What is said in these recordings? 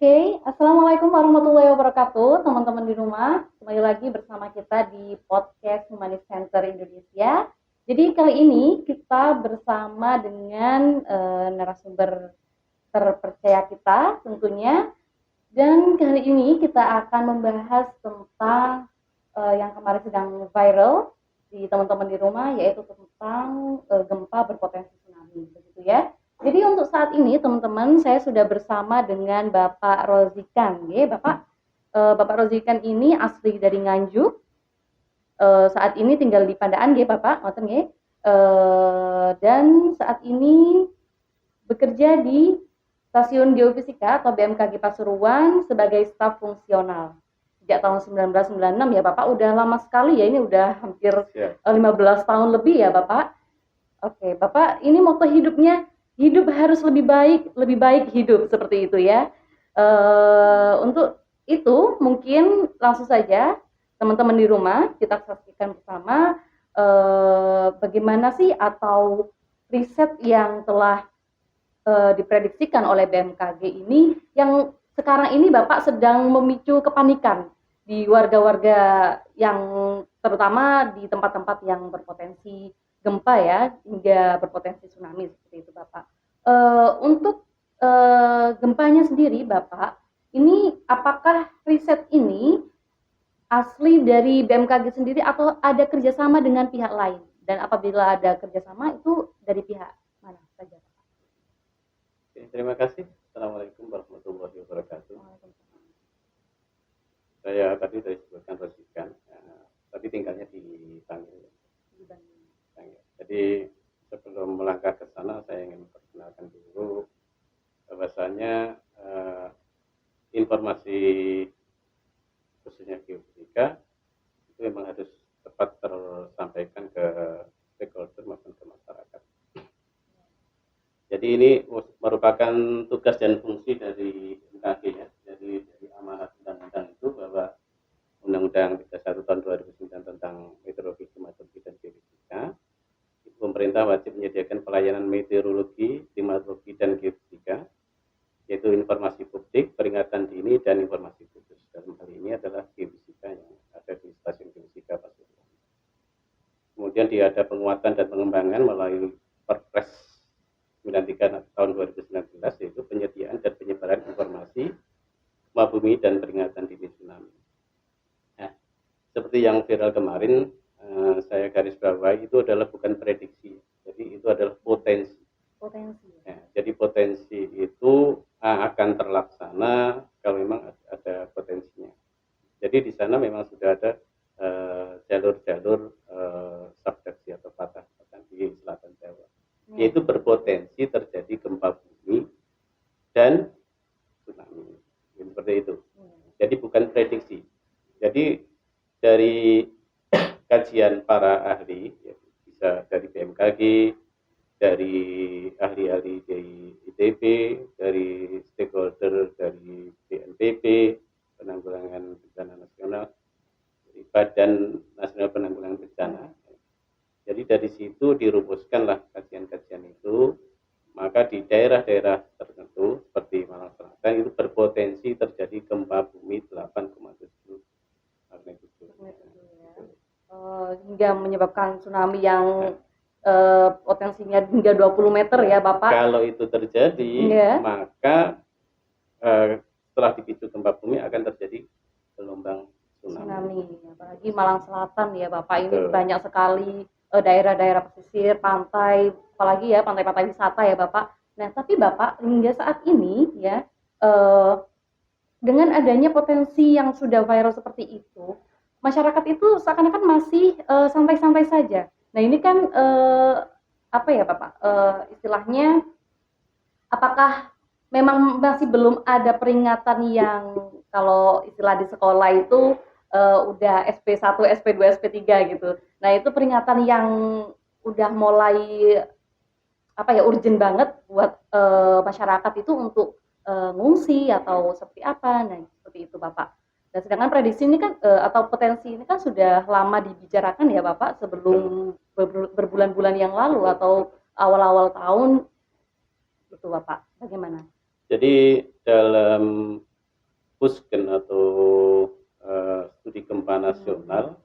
Oke, Assalamualaikum warahmatullahi wabarakatuh, teman-teman di rumah. Kembali lagi bersama kita di podcast Humanis Center Indonesia. Jadi kali ini kita bersama dengan narasumber terpercaya kita tentunya. Dan kali ini kita akan membahas tentang yang kemarin sedang viral di teman-teman di rumah, yaitu tentang gempa berpotensi tsunami, begitu ya. Jadi untuk saat ini teman-teman saya sudah bersama dengan Bapak Rozikan, ya Bapak. Bapak Rozikan ini asli dari Nganjuk. Saat ini tinggal di Pandaan, ya Bapak, ngoten nggih. Dan saat ini bekerja di Stasiun Geofisika atau BMKG Pasuruan sebagai staf fungsional. Sejak tahun 1996 ya Bapak, udah lama sekali ya, ini udah hampir 15 tahun lebih ya Bapak. Oke, Bapak ini moto hidupnya hidup harus lebih baik hidup, seperti itu ya. Untuk itu mungkin langsung saja teman-teman di rumah kita saksikan bersama bagaimana sih atau riset yang telah diprediksikan oleh BMKG ini yang sekarang ini Bapak sedang memicu kepanikan di warga-warga yang terutama di tempat-tempat yang berpotensi gempa ya, hingga berpotensi tsunami seperti itu Bapak. Untuk gempanya sendiri Bapak, ini apakah riset ini asli dari BMKG sendiri atau ada kerjasama dengan pihak lain? Dan apabila ada kerjasama itu dari pihak mana saja Pak? Terima kasih. Assalamualaikum warahmatullahi wabarakatuh. Saya tadi sudah disebutkan Rozikan, tapi tinggalnya di Bangil. Jadi sebelum melangkah ke sana, saya ingin memperkenalkan dulu bahwasanya informasi khususnya geofisika itu memang harus tepat tersampaikan ke stakeholder maupun ke masyarakat. Jadi ini merupakan tugas dan fungsi dari BMKG ya, dari amanat undang-undang itu bahwa Undang-Undang 31 tahun 2009 tentang meteorologi, klimatologi dan geofisika. Pemerintah wajib menyediakan pelayanan meteorologi, klimatologi dan geofisika, yaitu informasi publik, peringatan dini dan informasi khusus. Dalam hal ini adalah geofisika yang ada di Stasiun Geofisika Pasuruan. Kemudian ada penguatan dan pengembangan melalui Perpres 93 tahun 2019, yaitu penyediaan dan penyebaran informasi gempa bumi dan peringatan dini tsunami. Nah, seperti yang viral kemarin, saya garis bawahi itu adalah bukan prediksi, jadi itu adalah potensi. Ya, jadi potensi itu akan terlaksana kalau memang ada potensinya. Jadi di sana memang sudah ada jalur-jalur subduksi atau patah di selatan Jawa, yaitu berpotensi terjadi gempa bumi dan tsunami, seperti itu. Jadi bukan prediksi. Jadi dari kajian para ahli, ya, bisa dari BMKG, dari ahli-ahli dari ITB, dari stakeholder dari BNPB, Penanggulangan Bencana Nasional, dari Badan Nasional Penanggulangan Bencana. Jadi dari situ dirumuskanlah kajian-kajian itu, maka di daerah-daerah tertentu seperti Malang Selatan itu berpotensi terjadi gempa bumi 8,7 magnitudo. Hingga menyebabkan tsunami yang potensinya hingga 20 meter ya Bapak. Kalau itu terjadi, maka setelah dipicu gempa bumi akan terjadi gelombang tsunami. Apalagi Malang Selatan ya Bapak, ini banyak sekali daerah-daerah pesisir, pantai, apalagi ya pantai-pantai wisata ya Bapak. Nah tapi Bapak hingga saat ini ya dengan adanya potensi yang sudah viral seperti itu, masyarakat itu seakan-akan masih santai-santai saja. Nah ini kan apa ya Bapak, istilahnya apakah memang masih belum ada peringatan yang kalau istilah di sekolah itu udah SP1, SP2, SP3 gitu. Nah itu peringatan yang udah mulai apa ya urgent banget buat masyarakat itu untuk ngungsi atau seperti apa. Nah seperti itu Bapak. Dan sedangkan prediksi ini kan atau potensi ini kan sudah lama dibicarakan ya Bapak, sebelum berbulan-bulan yang lalu atau awal-awal tahun itu Bapak. Bagaimana? Jadi dalam Pusgen atau studi gempa nasional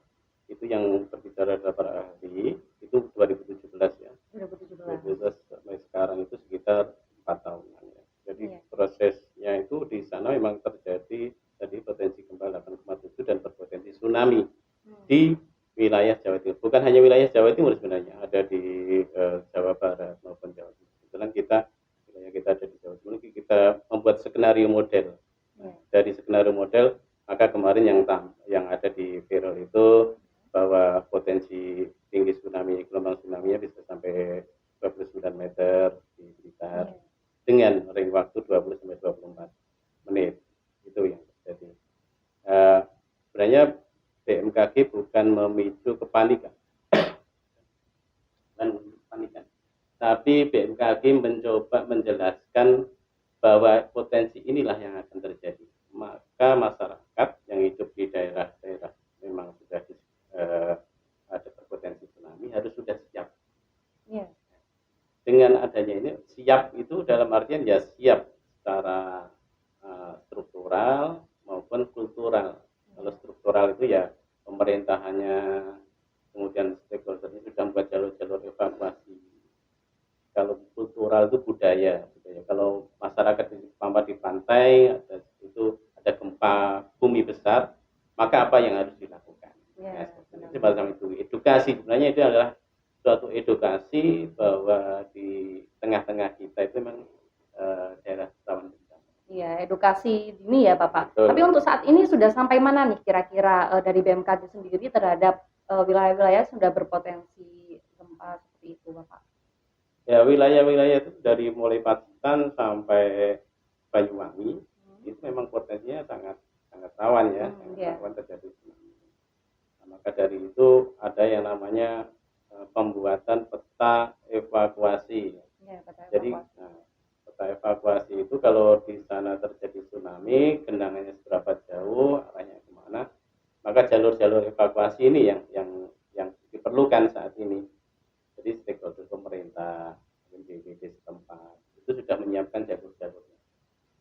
itu yang berbicara adalah para ahli itu 2017 ya. 2017 sampai sekarang itu sekitar 4 tahunan ya. Jadi prosesnya itu di sana memang terjadi tadi potensi gempa 8,7 dan berpotensi tsunami di wilayah Jawa Timur. Bukan hanya wilayah Jawa Timur sebenarnya, ada di Jawa Barat maupun Jawa Timur. Kebetulan wilayah kita ada di Jawa Timur, kita membuat skenario model. Dari skenario model, maka kemarin yang ada di viral itu bahwa potensi tinggi tsunami, gelombang tsunami bisa sampai 29 meter di Blitar dengan ring waktu 20 sampai 24 menit. Itu yang terjadi. Sebenarnya BMKG bukan memicu kepanikan tapi BMKG mencoba menjelaskan bahwa potensi inilah yang akan terjadi. Maka masyarakat yang hidup di daerah-daerah memang sudah ada berpotensi tsunami harus sudah siap. Dengan adanya ini siap itu dalam artian ya siap secara struktural maupun kultural. Kalau struktural itu ya pemerintahannya, kemudian stakeholdernya sudah membuat jalur-jalur evakuasi. Kalau kultural itu budaya. Kalau masyarakat di pantai itu ada gempa bumi besar, maka apa yang harus dilakukan? Semacam itu. Edukasi sebenarnya itu adalah suatu edukasi bahwa di tengah-tengah kita itu memang daerah rawan bencana. Iya, edukasi dini ya Bapak. Betul. Tapi untuk saat ini sudah sampai mana nih kira-kira dari BMKG sendiri terhadap wilayah-wilayah sudah berpotensi gempa seperti itu Bapak? Ya, wilayah-wilayah itu dari mulai Pacitan sampai Banyuwangi itu memang potensinya sangat rawan ya, rawan terjadi tsunami. Nah, maka dari itu ada yang namanya pembuatan peta evakuasi. Jadi peta evakuasi itu kalau di sana terjadi tsunami, genangannya seberapa jauh, arahnya kemana, maka jalur-jalur evakuasi ini yang diperlukan saat ini. Jadi stakeholder pemerintah, BPBD setempat itu sudah menyiapkan jalur-jalurnya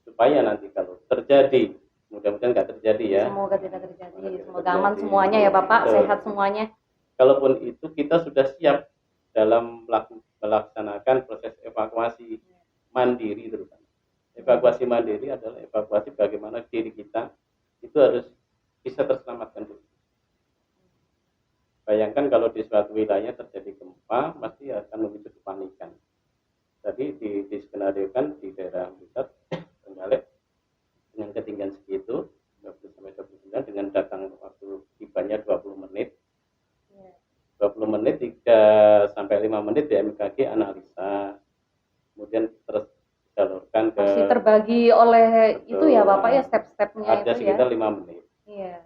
supaya nanti kalau terjadi, mudah-mudahan nggak terjadi ya. Semoga tidak terjadi, semoga aman semuanya ya Bapak, sehat semuanya. Kalaupun itu kita sudah siap dalam melaksanakan proses evakuasi mandiri terutama. Evakuasi mandiri adalah evakuasi bagaimana diri kita itu harus bisa terselamatkan dulu. Bayangkan kalau di suatu wilayah terjadi gempa, pasti akan memicu kepanikan. Tadi di skenario kan di daerah pusat Trenggalek dengan ketinggian segitu 20 sampai 29 dengan datang waktu tibanya 20 menit. 20 menit 3 sampai 5 menit BMKG analisa. Kemudian terus disalurkan ke masih terbagi oleh itu ya Bapak ya step-stepnya ada itu sekitar ya. 5 menit. Iya.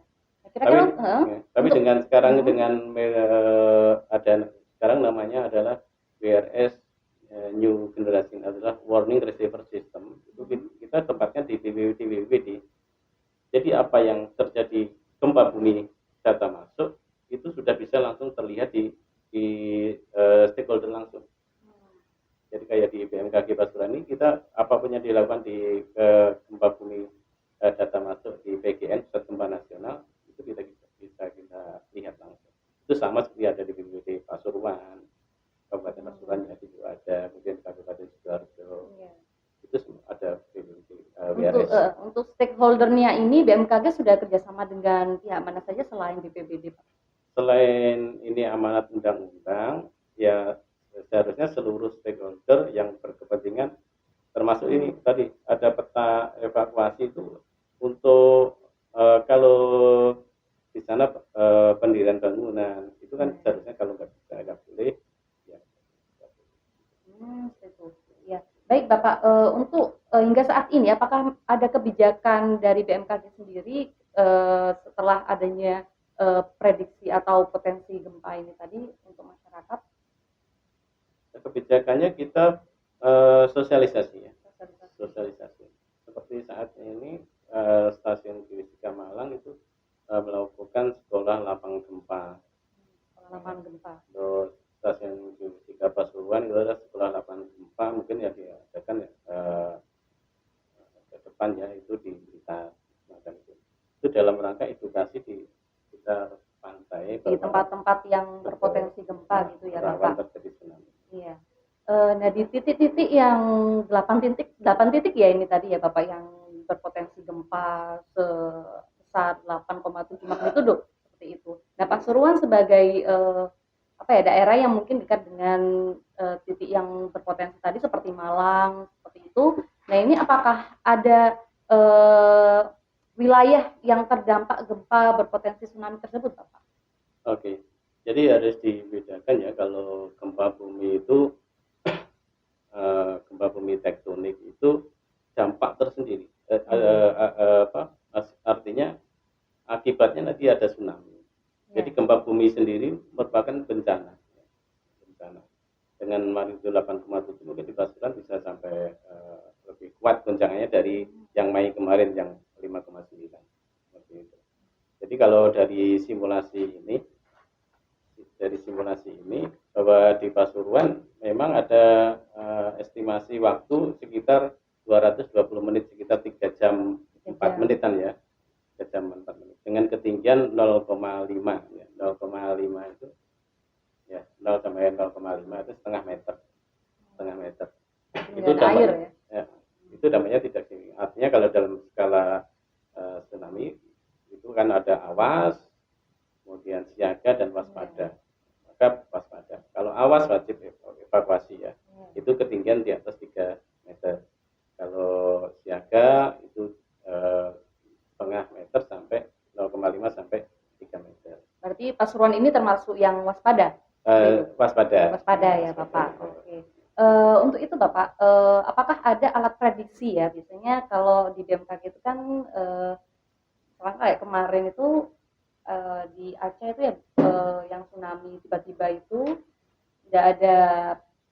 Tapi dengan sekarang dengan ada sekarang namanya adalah WRS New Generation adalah Warning Receiver System. Itu kita tempatnya di BPBD. Jadi apa yang terjadi gempa bumi data masuk itu sudah bisa langsung terlihat di stakeholder langsung. Jadi kayak di BMKG Pasuruan ini kita apapun yang dilakukan di gempa bumi data masuk di PGN Pusat Gempa Nasional itu bisa kita lihat langsung. Itu sama seperti ada di BPBD Pasuruan, Kabupaten Pasuruan ya itu ada, kemudian Kabupaten Sidoarjo. Itu ada BPBD WRS. Untuk stakeholdernya ini BMKG sudah kerjasama dengan pihak mana saja selain BPBD Pak? Selain ini amanat undang-undang, ya seharusnya seluruh stakeholder yang berkepentingan termasuk ini tadi ada peta evakuasi itu untuk kalau di sana pendirian bangunan itu kan seharusnya kalau nggak boleh ya. Ya. Baik Bapak, untuk hingga saat ini apakah ada kebijakan dari BMKG sendiri setelah adanya prediksi atau potensi gempa ini tadi untuk masyarakat? Kebijakannya kita sosialisasi ya. Sosialisasi. Seperti saat ini stasiun geofisika Malang itu melakukan sekolah lapang gempa. Terus stasiun geofisika Pasuruan itu ada sekolah lapang gempa, mungkin ya diadakan ke depan ya itu di Blitar. berpotensi gempa gitu ya rawan Bapak. terjadi tsunami. Iya. Nah di titik-titik yang 8 titik ya ini tadi ya Bapak yang berpotensi gempa sebesar 8,7 magnitudo seperti itu. Nah Pasuruan sebagai apa ya daerah yang mungkin dekat dengan titik yang berpotensi tadi seperti Malang seperti itu. Nah ini apakah ada wilayah yang terdampak gempa berpotensi tsunami tersebut Bapak? Oke, jadi harus dibedakan ya kalau gempa bumi itu gempa bumi tektonik itu dampak tersendiri. Artinya akibatnya nanti ada tsunami. Jadi gempa bumi sendiri merupakan bencana. Dengan magnitudo 8,7 mungkin di Pasuruan bisa sampai lebih kuat goncangannya dari yang Mei kemarin yang 5,9. Seperti itu. Jadi kalau dari simulasi ini bahwa di Pasuruan memang ada estimasi waktu sekitar 220 menit, sekitar 3 jam 4 menitan ya, 3 jam 4 menit dengan ketinggian 0,5 ya, 0,5 itu ya 0 sampai 0,5 itu setengah meter. Itu dampaknya ya, itu dampaknya tidak tinggi. Artinya kalau dalam skala tsunami itu kan ada awas, kemudian siaga dan waspada. Maka waspada. Kalau awas wajib evakuasi ya. Itu ketinggian di atas 3 meter. Kalau siaga itu setengah meter sampai 0,5 sampai 3 meter. Berarti Pasuruan ini termasuk yang waspada? Waspada. Waspada ya Bapak. Oke. Untuk itu Bapak, apakah ada alat prediksi ya? Biasanya kalau di BMKG itu kan kayak kemarin itu di Aceh itu ya yang tsunami tiba-tiba itu tidak ada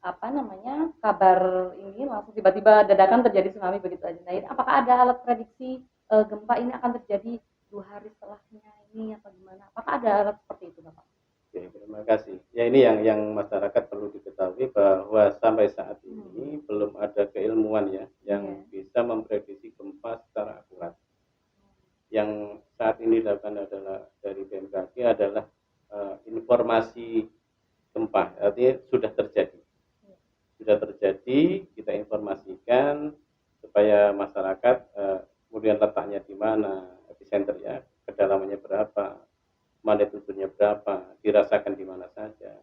apa namanya kabar ini langsung tiba-tiba dadakan terjadi tsunami begitu aja. Nah ini apakah ada alat prediksi gempa ini akan terjadi 2 hari setelahnya ini atau gimana? Apakah ada alat seperti itu Bapak? Oke, terima kasih. Ya ini yang masyarakat perlu diketahui bahwa sampai saat ini belum ada keilmuan ya yang bisa memprediksi gempa secara akurat. Yang saat ini dilakukan adalah dari BMKG adalah informasi gempa, artinya sudah terjadi, kita informasikan supaya masyarakat kemudian letaknya di mana, epicenter ya, kedalamannya berapa, magnitudenya berapa, dirasakan di mana saja.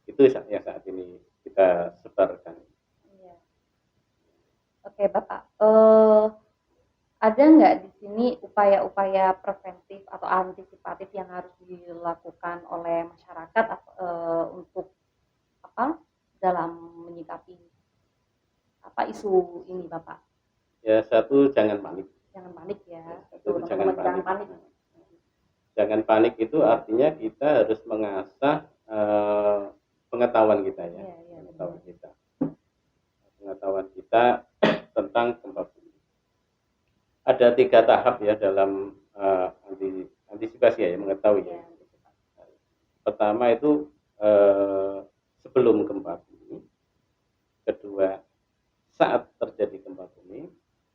Itu yang saat ini kita sebarkan. Iya. Oke Bapak, ada nggak di sini upaya-upaya preventif atau antisipatif yang harus dilakukan oleh masyarakat untuk apa dalam menyikapi apa isu ini Bapak? Ya satu jangan panik. Jangan panik ya. Satu jangan panik. Jangan panik itu artinya kita harus mengasah pengetahuan kita ya, pengetahuan kita tentang gempa bumi. Ada 3 tahap ya dalam antisipasi ya, mengetahui ya. Pertama itu sebelum gempa bumi, kedua saat terjadi gempa bumi,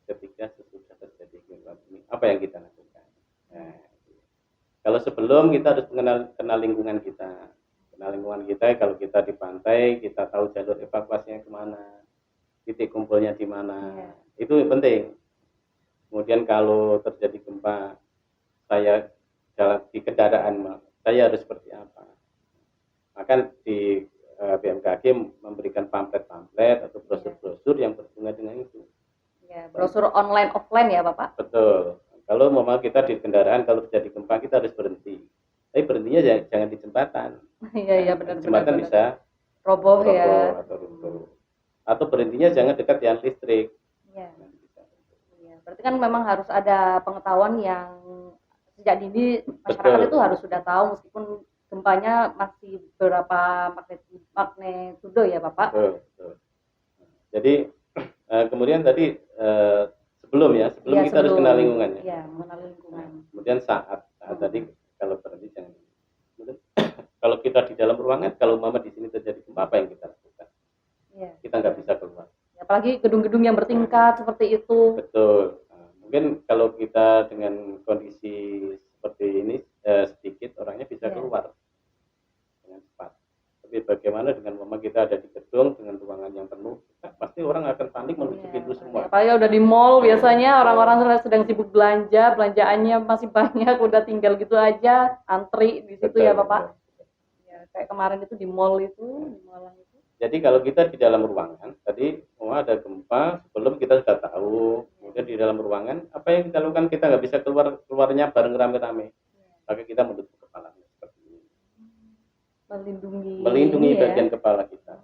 ketiga sesudah terjadi gempa bumi. Apa yang kita lakukan? Nah, kalau sebelum kita harus kenal lingkungan kita. Kalau kita di pantai, kita tahu jalur evakuasinya kemana, titik kumpulnya di mana. Itu penting. Kemudian kalau terjadi gempa, saya jalan di kendaraan, saya harus seperti apa? Maka di BMKG memberikan pamflet atau brosur-brosur yang berhubungan dengan itu. Ya, brosur online offline ya Bapak? Betul. Kalau memang kita di kendaraan, kalau terjadi gempa kita harus berhenti. Tapi berhentinya jangan di jembatan. Iya benar. Jembatan bisa roboh ya. Atau berhentinya jangan dekat tiang listrik. Iya. Berarti kan memang harus ada pengetahuan yang sejak dini masyarakat itu harus sudah tahu meskipun gempanya masih berapa magnitudo ya Bapak? Betul. Jadi kemudian tadi sebelum kita harus kenal lingkungannya. Iya, mengenal lingkungan. Kemudian saat tadi kalau berhenti jangan. Kemudian kalau kita di dalam ruangan, kalau mama di sini terjadi gempa, apa yang kita lakukan? Iya. Kita nggak bisa keluar. Apalagi gedung-gedung yang bertingkat seperti itu. Betul. Mungkin kalau kita dengan kondisi seperti ini sedikit orangnya bisa keluar dengan cepat. Tapi bagaimana dengan kita ada di gedung dengan ruangan yang penuh, pasti orang akan panik menuju pintu semua. Apalagi udah di mall biasanya orang-orang sedang sibuk belanja, belanjaannya masih banyak, udah tinggal gitu aja antri di situ ya Bapak. Ya, kayak kemarin itu di mall itu, di Malang itu. Jadi kalau kita di dalam ruangan, tadi mau ada gempa, sebelum kita sudah tahu, kemudian di dalam ruangan, apa yang kita lakukan, kita nggak bisa keluarnya bareng rame-rame, maka kita menutup kepalanya seperti ini. Melindungi bagian kepala kita.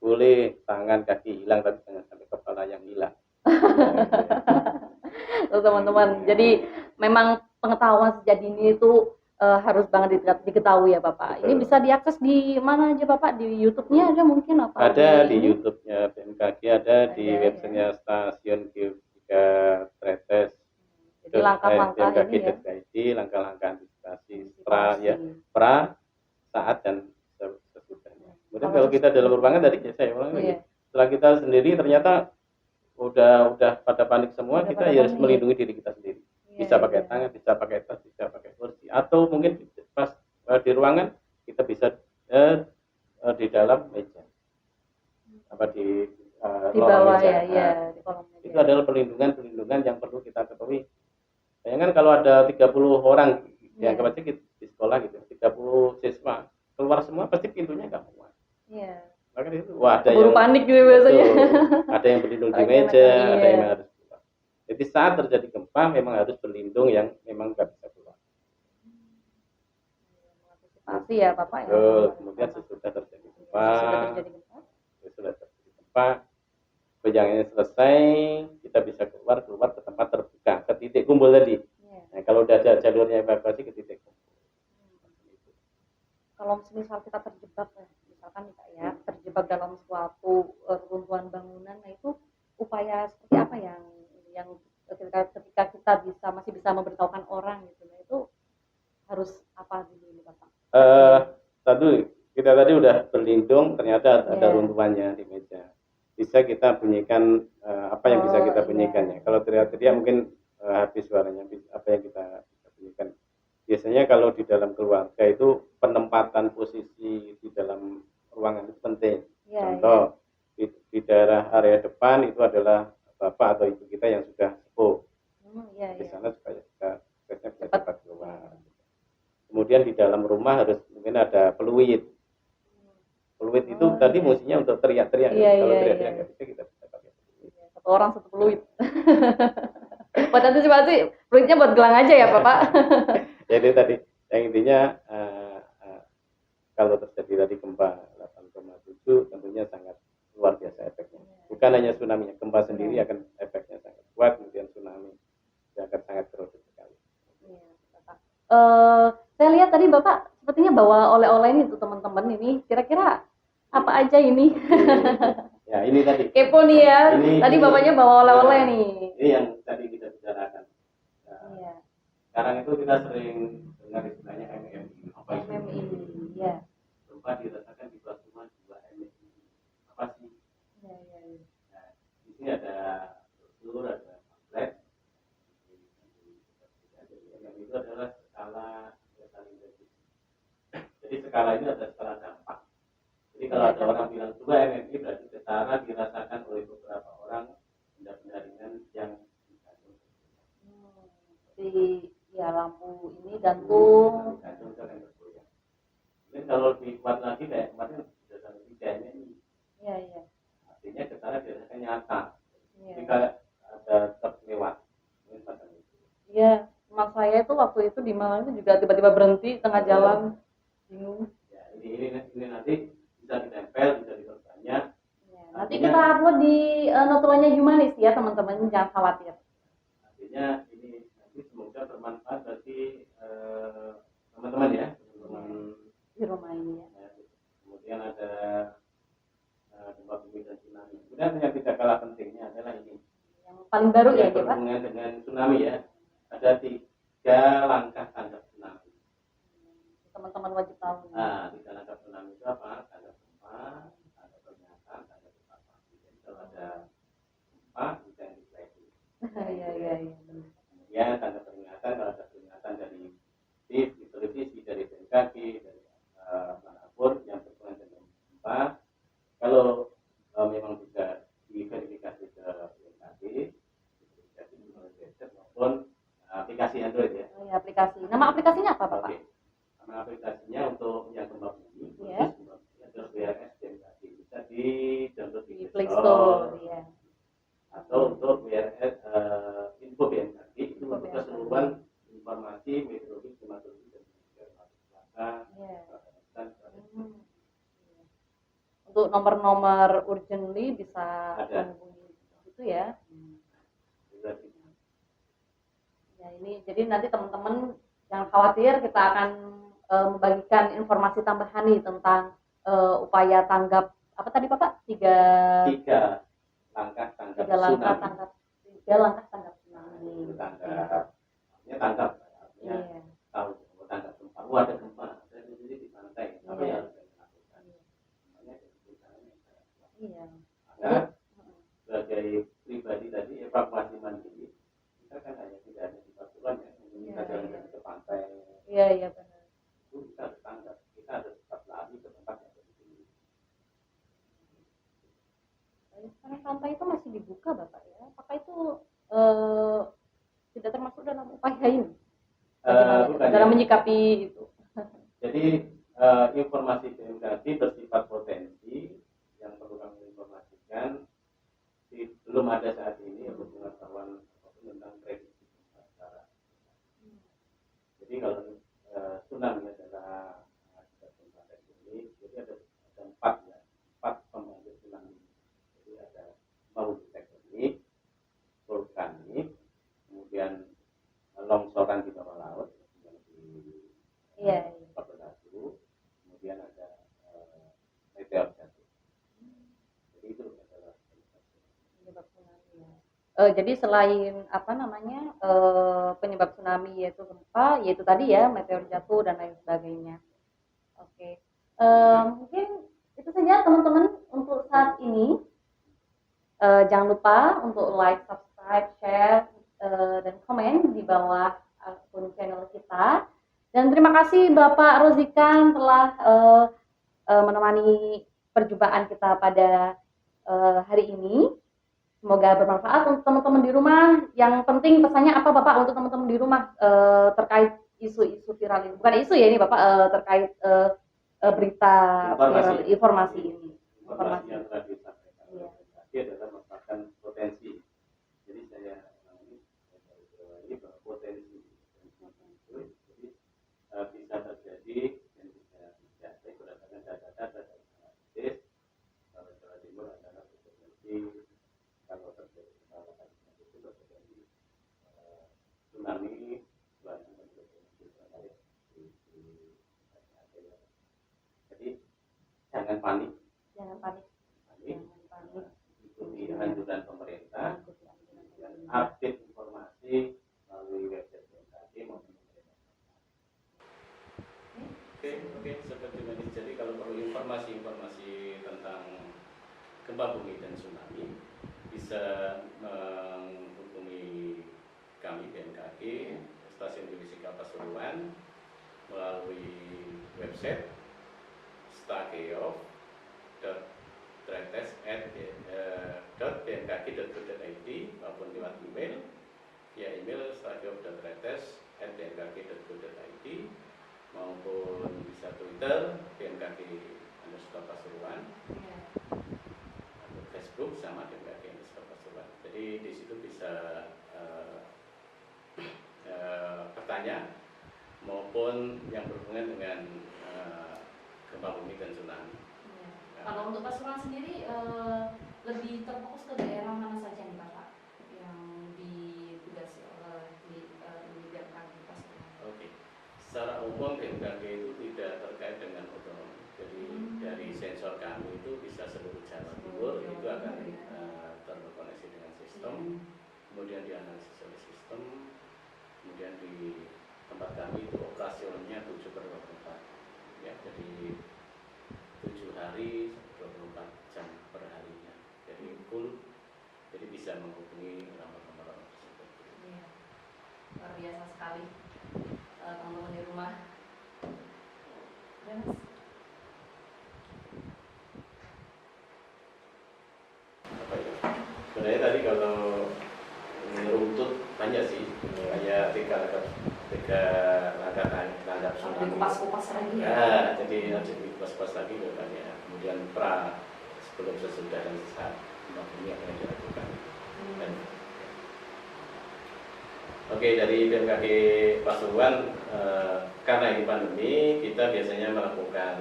Boleh tangan, kaki hilang, tapi jangan sampai kepala yang hilang. Tuh teman-teman, jadi memang pengetahuan sejak dini itu harus banget diketahui ya Bapak. Ini bisa diakses di mana aja Bapak? Di YouTube-nya ada mungkin apa? Ada di YouTube-nya BMKG, ada di websitenya Stasiun Geofisika Tretes. Jadi langkah-langkah ini ya. Langkah-langkah antisipasi pra, saat dan sesudahnya. Kemudian kalau kita dalam ruangan tadi saya ulang lagi. Setelah kita sendiri ternyata udah pada panik semua, kita harus melindungi diri kita sendiri. Bisa pakai tangan, bisa pakai tas, bisa pakai kursi, atau mungkin pas di ruangan kita bisa di dalam meja, apa di bawah meja. Di kolong meja. Itu adalah perlindungan yang perlu kita ketahui. Bayangkan kalau ada 30 orang yang kemarin di sekolah gitu, 30 siswa keluar semua, pasti pintunya nggak muat. Iya. Maka itu ada yang panik juga biasanya. Ada yang berlindung di meja, ada yang harus keluar. Jadi saat terjadi gempa memang harus berlindung yang memang nggak bisa keluar. Mengantisipasi ya Bapak ya. Kemudian sesudah terjadi gempa, pejangannya selesai, kita bisa keluar ke tempat terbuka, ke titik kumpul tadi. Nah, kalau udah ada jalurnya evakuasi ke titik kumpul. Kalau misal kita terjebak, misalkan ya, terjebak dalam suatu runtuhan bangunan, nah itu upaya seperti apa yang ketika kita masih bisa memberitahukan orang gitu, nah itu harus apa dulu Bapak? Kita tadi udah berlindung, ternyata ada runtuhannya di meja. Bisa kita bunyikan apa yang bisa kita bunyikannya. Kalau teriak-teriak mungkin habis suaranya. Apa yang kita bisa bunyikan? Biasanya kalau di dalam keluarga itu penempatan posisi di dalam ruangan itu penting. Contoh di daerah area depan itu adalah bapak atau ibu kita yang sudah sepuh. Di sana supaya kita bisa cepat keluar. Kemudian di dalam rumah harus mungkin ada peluit. Peluit itu tadi fungsinya untuk teriak-teriak. Kalau teriak-teriak nggak bisa, kita bisa pakai peluit. Satu orang satu peluit. Buat antisipasi, peluitnya buat gelang aja ya Bapak. Jadi tadi yang intinya kalau terjadi tadi gempa 8,7 tentunya sangat luar biasa efeknya. Bukan hanya tsunami, gempa sendiri akan efeknya sangat kuat, kemudian tsunami yang akan sangat kerucut sekali. Saya lihat tadi Bapak sepertinya bawa oleh-oleh ini tuh teman-teman, ini kira-kira apa aja ini? Ya ini tadi. Kepo nih ya. Tadi Bapaknya bawa oleh-oleh nih. Ini yang tadi kita bicarakan. Sekarang itu kita sering dengar istilahnya MMI. Apa itu? MMI, ya. Gempa dirasakan di suatu rumah 2 MMI. Apa sih? Nah, di sini ada struktur, ada kompleks. MMI itu adalah skala yang saling resisten. Jadi skala ini ada skala dampak. Jadi kalau ada orang bilang 2 MMI berarti getaran dirasakan oleh beberapa orang benda-benda ringan yang di lampu ini gantung. Mungkin kalau dibuat lagi kayak kemarin sudah sampai 3 MMI. Iya. Artinya getaran dirasakan nyata. Jika ada terlewat. Iya, teman saya itu waktu itu di Malang itu juga tiba-tiba berhenti tengah jalan, bingung. Ya, ini nanti bisa ditempel, bisa diperbanyak. Nanti kita upload di notulennya Humanis ya teman-teman, jangan khawatir. Artinya ini nanti semoga bermanfaat bagi teman-teman ya, teman-teman di rumah ini ya. Kemudian ada gempa bumi dan tsunami. Kemudian yang tidak kalah pentingnya adalah ini. Yang paling baru ya, Pak. Berhubungan dengan tsunami ya. Ada 3 langkah tanggap tsunami. Teman-teman wajib tahu. 3 langkah tsunami itu apa? Tanggap gempa, tanggap peringatan, tanggap evakuasi. Jadi kalau ada gempa, bisa yang diprediksi. Iya. Kemudian tanggap peringatan, kalau ada peringatan dari televisi, dari BMKG, dari untuk nomor-nomor urgently bisa menghubungi itu ya. Ya ini jadi nanti teman-teman jangan khawatir, kita akan membagikan informasi tambahan nih tentang upaya tanggap apa tadi Bapak? Tiga langkah tanggap tsunami. Tanggap tahu tanggap gempa. Ada gempa di pantai. Apa yang harus dilakukan? Iya. Sebagai pribadi tadi evakuasi mandiri, kita kan hanya tidak ada di Pasuruan ya, kita jalan-jalan ke pantai. Iya benar. Itu kita harus tanggap, kita harus tetap lari ke tempat yang lebih tinggi. Karena pantai itu masih dibuka Bapak ya, apakah itu tidak termasuk dalam upaya ini? Dalam menyikapi itu. Jadi informasi BMKG bersifat potensi yang perlu kami informasikan. Belum ada saat ini untuk pengetahuan tentang prediksi secara. Jadi kalau tsunami adalah gempa tektonik, jadi ada 4 pembangkit tsunami. Jadi ada maupun tektonik, vulkanik, kemudian longsoran di bawah laut yang di Batu, kemudian ada meteor jatuh. Jadi itu adalah penyebab tsunami ya. Jadi selain penyebab tsunami yaitu gempa, yaitu tadi ya meteor jatuh dan lain sebagainya. Oke. Mungkin itu saja teman-teman untuk saat ini. Jangan lupa untuk like, subscribe, share, dan komen di bawah akun channel kita. Dan terima kasih Bapak Rozikan telah menemani perjumpaan kita pada hari ini. Semoga bermanfaat untuk teman-teman di rumah. Yang penting pesannya apa Bapak untuk teman-teman di rumah terkait isu-isu viral ini? Bukan isu ya ini Bapak, terkait berita informasi ini. Informasi yang telah disampaikan adalah merupakan potensi. Jadi saya ini bahwa potensi itu jadi bisa terjadi dan bisa tidak. Saya berdasarkan data-data dari analisis, kalau Jawa Timur adalah potensi kalau terjadi kesalahan itu terjadi tsunami jadi jangan panik. Ikuti anjuran pemerintah dan update informasi melalui website BMKG maupun pemerintah. Oke, seperti ini. Jadi kalau perlu informasi tentang gempa bumi dan tsunami bisa menghubungi kami BMKG Stasiun Geofisika Pasuruan melalui website stageof.tretes@bmkg.go.id maupun lewat email email stageof.tretes@bmkg.go.id maupun bisa Twitter BMKG_Pasuruan atau Facebook sama BMKG_Pasuruan. Jadi di situ bisa bertanya maupun yang berhubungan dengan gempa bumi dan tsunami. Kalau untuk Pasuruan sendiri lebih terfokus ke daerah mana saja nih Bapak yang ditugasi oleh di BMKG Pasuruan? Oke. Secara umum BMKG itu tidak terkait dengan otonomi. Jadi dari sensor kami itu bisa seluruh Jawa Timur itu akan terkoneksi dengan sistem, kemudian dianalisis oleh sistem, kemudian di tempat kami itu operasionalnya 7/24 ya, jadi 7 hari 24 jam per harinya, jadi full, jadi bisa menghubungi nomor-nomor tersebut. Luar biasa sekali teman-teman di rumah. Ya, Mas. Sebenarnya tadi kalau runtut banyak sih, hanya tiga langkah tanggap tsunami. Kupas-kupas lagi ya. Ya, jadi harus dikupas-kupas lagi ya. Kemudian sebelum, sesudah dan saat ini akan dilakukan. Oke, dari BMKG Pasuruan karena ini pandemi kita biasanya melakukan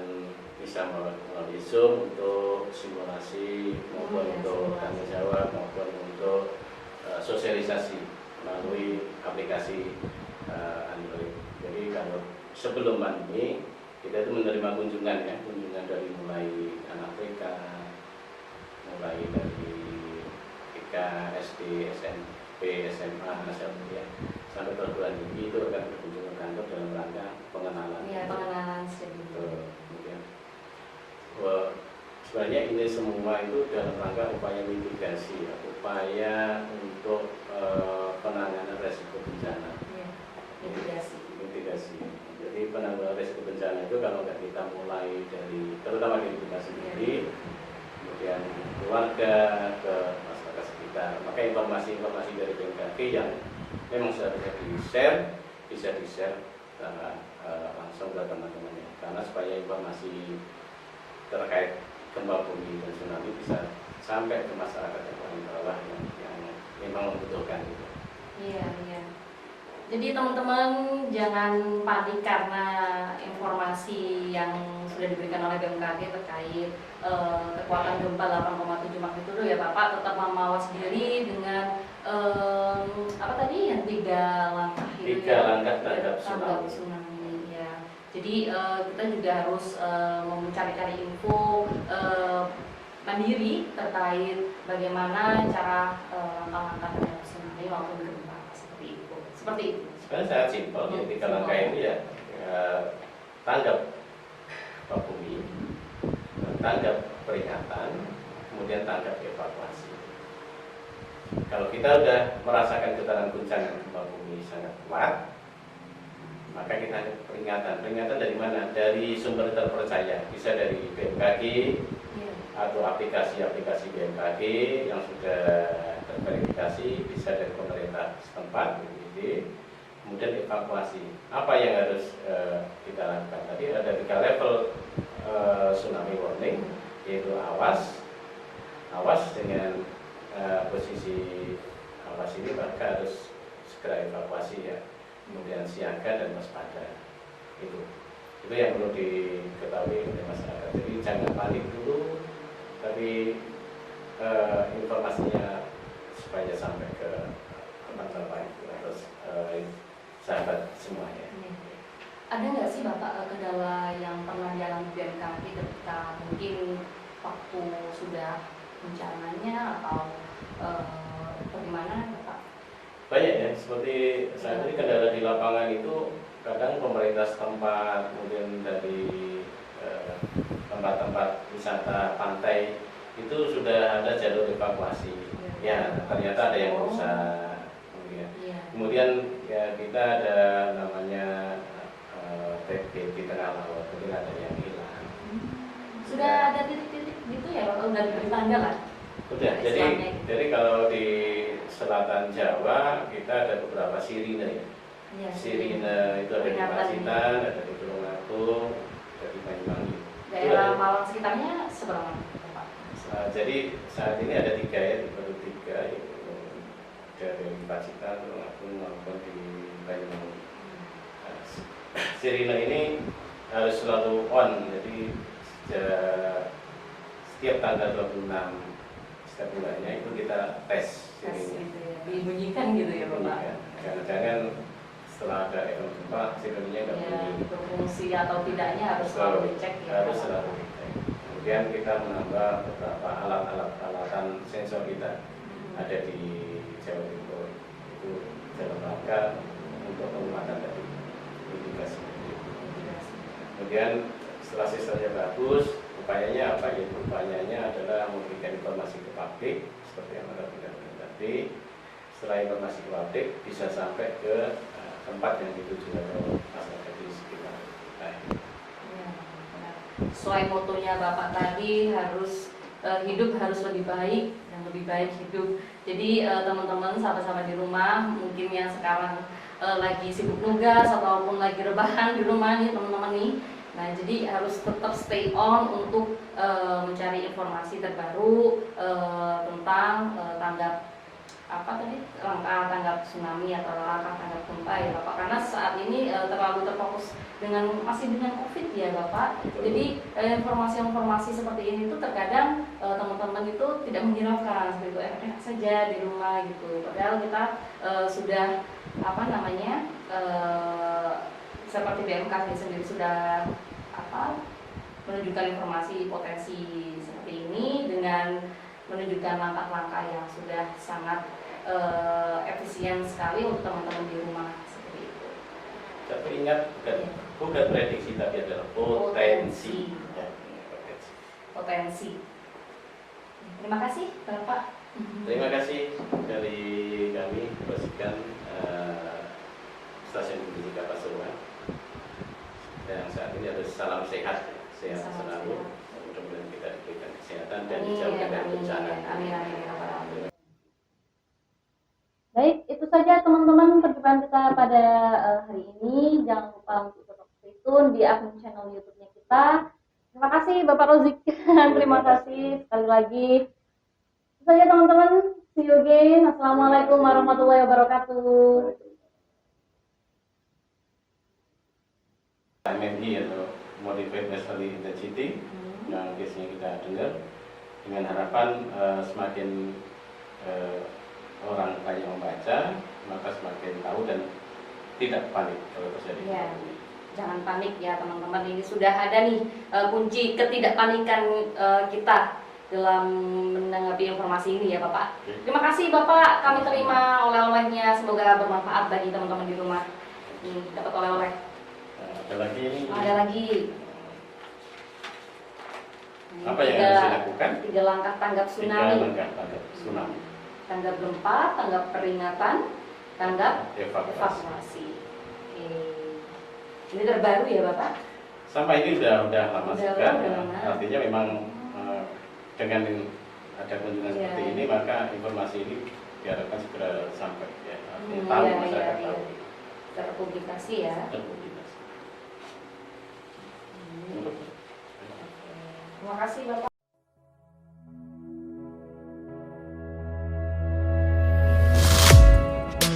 bisa melalui Zoom untuk simulasi maupun untuk tanya jawab maupun untuk sosialisasi melalui aplikasi Android. Jadi kalau sebelum pandemi kita itu menerima kunjungan ya, kunjungan dari mulai anak TK, mulai dari TK, SD, SMP, SMA, ya, sampai perguruan tinggi itu akan berkunjung ke kantor dalam rangka pengenalan. Iya, pengenalan sedikit. Kemudian, sebenarnya ini semua itu dalam rangka upaya mitigasi, ya, upaya untuk penanganan resiko bencana. Iya, mitigasi. Jadi penanggulangan resiko bencana itu kalau nggak kita mulai dari terutama dari kita sendiri, kemudian keluarga, ke masyarakat sekitar, maka informasi-informasi dari BMKG yang memang seharusnya di-share bisa di-share langsung ke teman-temannya, karena supaya informasi terkait gempa bumi dan tsunami bisa sampai ke masyarakat yang paling bawah yang memang membutuhkan itu. Iya. Jadi teman-teman jangan panik karena informasi yang sudah diberikan oleh BMKG terkait kekuatan gempa 8,7 magnitudo ya Bapak, tetap mawas diri dengan apa tadi yang 3 langkah itu ya, tanggap tsunami ya. Jadi kita juga harus mencari-cari info mandiri terkait bagaimana cara langkah-langkah terhadap tsunami waktu gempa. Seperti itu. Sebenarnya sangat simpel, ya, 3 langkah itu ya, tanggap gempa bumi, tanggap peringatan, kemudian tanggap evakuasi. Kalau kita sudah merasakan getaran guncangan gempa bumi sangat kuat, maka kita peringatan. Peringatan dari mana? Dari sumber terpercaya, bisa dari BMKG atau aplikasi-aplikasi BMKG yang sudah terverifikasi, bisa dari pemerintah setempat. Kemudian evakuasi. Apa yang harus kita lakukan? Tadi ada 3 level tsunami warning, yaitu awas dengan posisi awas ini maka harus segera evakuasi ya. Kemudian siaga dan waspada. Itu yang perlu diketahui oleh masyarakat. Jadi jangan panik dulu, tapi informasinya supaya sampai ke teman-teman terus sahabat semuanya. Ada nggak sih Bapak kendala yang pernah dialami BMKG ketika mungkin waktu sudah bencananya atau bagaimana Bapak? Banyak ya, seperti saat ini kendala di lapangan itu kadang pemerintah setempat, kemudian dari tempat-tempat wisata pantai itu sudah ada jalur evakuasi. Ya, ternyata ada yang rusak. Kemudian ya kita ada namanya TP di tengah laut, mungkin ada yang hilang. Sudah ada titik-titik gitu ya, Bapak udah diberi tanda kan? Udah, jadi kalau di selatan Jawa kita ada beberapa sirine ya. Sirine itu ada di Pacitan, ada di Tulungagung, ada di Banyuwangi. Daerah Malang sekitarnya seberapa Pak? Jadi saat ini ada 3 ya, baru 3 dari Pacitan, Tulungagung maupun di Banyuwangi. Sirine ini harus selalu on, jadi setiap tanggal 26 setiap bulannya itu kita tes sirine. Dibunyikan gitu ya Bapak? Jangan-jangan setelah ada event gempa sirinenya nggak bunyi. Berfungsi atau tidaknya harus selalu dicek ya? Harus selalu dicek. Kemudian kita menambah beberapa alat-alatan sensor kita ada di Jawa Timur, itu dalam rangka untuk penguatan tadi mitigasi. Kemudian setelah sistemnya bagus, upayanya apa? Yaitu upayanya adalah memberikan informasi ke publik seperti yang ada tadi. Setelah informasi ke publik bisa sampai ke tempat yang dituju atau masyarakat di sekitar. Sesuai motonya Bapak tadi, harus hidup harus lebih baik dan lebih baik hidup. Jadi teman-teman, sahabat-sahabat di rumah, mungkin yang sekarang lagi sibuk nugas ataupun lagi rebahan di rumah nih teman-teman nih. Nah, jadi harus tetap stay on untuk mencari informasi terbaru tentang tanggap apa tadi, langkah tanggap tsunami atau langkah tanggap gempa ya Bapak, karena saat ini terlalu terfokus masih dengan COVID ya Bapak. Jadi informasi-informasi seperti ini tuh terkadang teman-teman itu tidak menghiraukan, seperti itu enak saja di rumah gitu. Padahal kita sudah apa namanya seperti BMKG sendiri sudah menunjukkan informasi potensi seperti ini dengan menunjukkan langkah-langkah yang sudah sangat efisien sekali untuk teman-teman di rumah seperti itu. Tapi ingat, bukan prediksi tapi adalah potensi. Potensi. Terima kasih Bapak. Terima kasih dari kami Bosikan Stasiun Geofisika Pasuruan. Dan saat ini harus salam sehat selalu. Mudah-mudahan kita diberikan kesehatan dan dijauhkan dari bencana. Amin. Baik, itu saja teman-teman perjumpaan kita pada hari ini. Jangan lupa untuk tetap stay tune di akun channel YouTube-nya kita. Terima kasih Bapak Rozik. Terima kasih sekali lagi. Itu saja teman-teman. See you again. Assalamualaikum warahmatullahi wabarakatuh. MNI atau Modified Natural Intensity yang biasanya kita dengar, dengan harapan semakin orang banyak membaca, maka semakin tahu dan tidak panik kalau terjadi. Ya, jangan panik ya teman-teman. Ini sudah ada nih kunci ketidakpanikan kita dalam menanggapi informasi ini ya Bapak. Terima kasih Bapak, kami terima oleh-olehnya, semoga bermanfaat bagi teman-teman di rumah. Ini dapat oleh-oleh. Ada lagi ini. Ada lagi. Apa yang harus dilakukan? 3 langkah tanggap tsunami. 3 langkah tanggap tsunami. Tanggap gempa, tanggap peringatan, tanggap evakuasi. Oke. Ini terbaru ya Bapak? Sampai ini udah lama sekali. Lama. Artinya memang dengan ada kunjungan seperti ini, maka informasi ini diharapkan segera sampai ya. Artinya tahu masyarakat tahu. Terpublikasi ya. Terpublikasi. Terima kasih Bapak.